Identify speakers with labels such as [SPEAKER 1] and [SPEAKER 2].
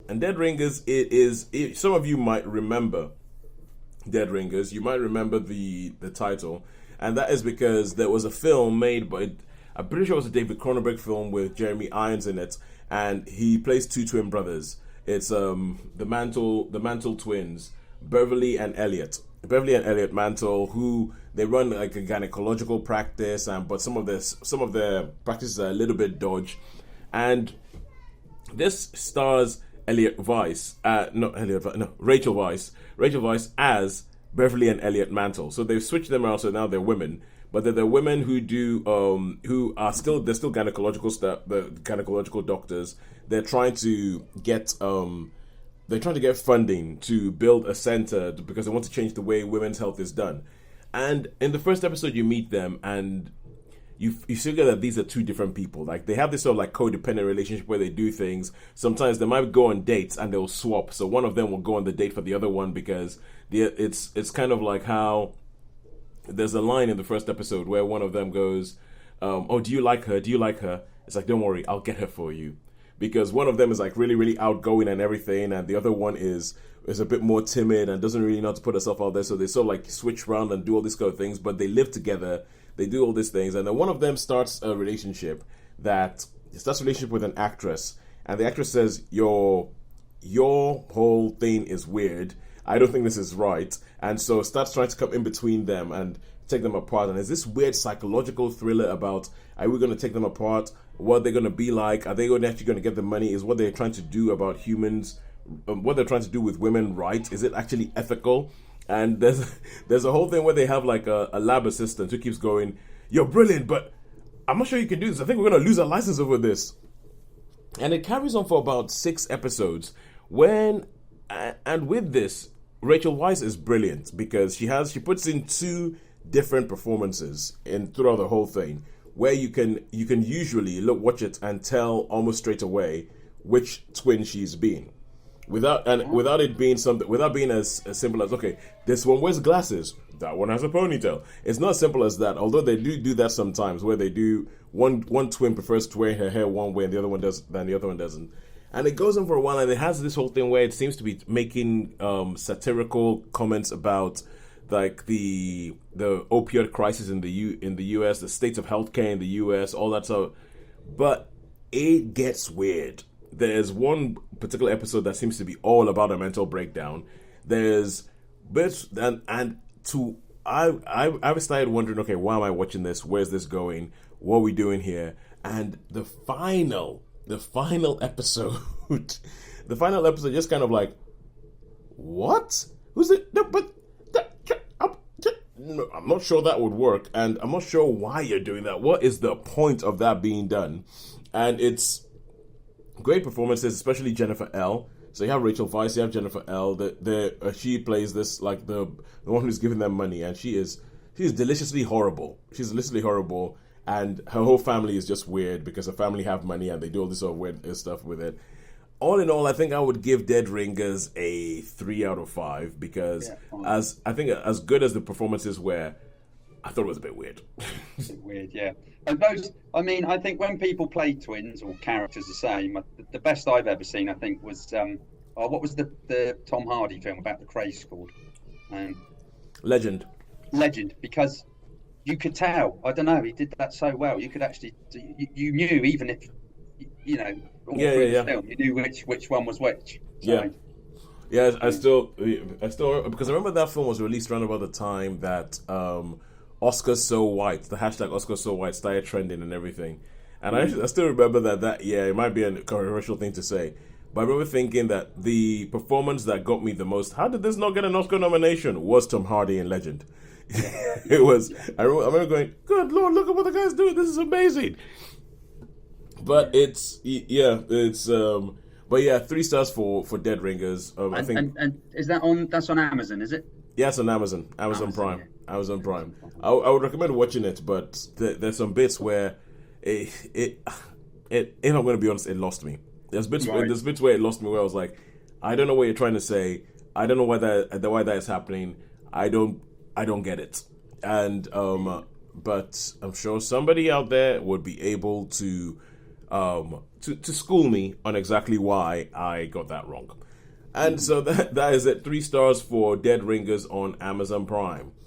[SPEAKER 1] And Dead Ringers, some of you might remember Dead Ringers. You might remember the title, and that is because there was a film made by, I'm pretty sure it was a David Cronenberg film with Jeremy Irons in it, and he plays two twin brothers. It's the Mantle twins, Beverly and Elliot. Beverly and Elliot Mantle, who they run like a gynecological practice, but some of their practices are a little bit dodge, and this stars Rachel Weisz. Rachel Weisz as Beverly and Elliot Mantle. So they've switched them around, so now they're women. But they're the women who do they're still gynecological stuff, the gynecological doctors. They're trying to get funding to build a center because they want to change the way women's health is done. And in the first episode, you meet them, and you figure that these are two different people. Like, they have this sort of like codependent relationship where they do things. Sometimes they might go on dates and they'll swap. So one of them will go on the date for the other one because it's kind of like how there's a line in the first episode where one of them goes, "Oh, do you like her? Do you like her?" It's like, "Don't worry, I'll get her for you." Because one of them is like really, really outgoing and everything, and the other one is a bit more timid and doesn't really know how to put herself out there. So they sort of like switch around and do all these kind of things, but they live together. They do all these things, and then one of them starts a relationship with an actress, and the actress says, Your whole thing is weird. I don't think this is right," and so starts trying to come in between them and take them apart. And there's this weird psychological thriller about, are we going to take them apart? What they're going to be like? Are they actually going to get the money? Is what they're trying to do about humans, what they're trying to do with women, right? Is it actually ethical? And there's a whole thing where they have like a lab assistant who keeps going, "You're brilliant, but I'm not sure you can do this. I think we're going to lose our license over this." And it carries on for about 6 episodes. And with this, Rachel Weisz is brilliant because she puts in 2 different performances throughout the whole thing, where you can usually watch it and tell almost straight away which twin she's being. Without it being as simple as, okay, this one wears glasses, that one has a ponytail. It's not as simple as that, although they do that sometimes, where they do one twin prefers to wear her hair one way and the other one doesn't. And it goes on for a while, and it has this whole thing where it seems to be making satirical comments about like the opioid crisis in the US, the state of healthcare in the US, all that stuff. But it gets weird. There's one particular episode that seems to be all about a mental breakdown. There's bits I started wondering, okay, why am I watching this? Where's this going? What are we doing here? And the final episode, the final episode, just kind of like, what? Who's it? No, but I'm not sure that would work, and I'm not sure why you're doing that. What is the point of that being done? And it's great performances, especially Jennifer L. So you have Rachel Weisz, you have Jennifer L. She plays this like the one who's giving them money, and she is deliciously horrible. She's deliciously horrible, and her whole family is just weird because her family have money and they do all this sort of weird stuff with it. All in all, I think I would give Dead Ringers a 3 out of 5 because as good as the performances were, I thought it was a bit weird.
[SPEAKER 2] Weird, yeah. And I think when people play twins or characters the same, the best I've ever seen, I think, was what was the Tom Hardy film about the craze called?
[SPEAKER 1] Legend,
[SPEAKER 2] because you could tell. I don't know. He did that so well. You could actually, you knew, even if the film, you knew which one was which. So,
[SPEAKER 1] I still because I remember that film was released around about the time that Oscars So White, the hashtag Oscars So White started trending and everything. And I still remember that it might be a controversial thing to say, but I remember thinking that the performance that got me the most, how did this not get an Oscar nomination, was Tom Hardy in Legend. It was. I remember going, good Lord, look at what the guy's doing. This is amazing. But but 3 stars for Dead Ringers. I think.
[SPEAKER 2] And is that's on Amazon? Is it?
[SPEAKER 1] Yeah, it's on Amazon Prime. Yeah. Amazon Prime. I would recommend watching it, but there's some bits where if I'm going to be honest, it lost me. There's bits where it lost me, where I was like, I don't know what you're trying to say. I don't know why that is happening. I don't get it. And but I'm sure somebody out there would be able to to school me on exactly why I got that wrong. And so that is it. 3 stars for Dead Ringers on Amazon Prime.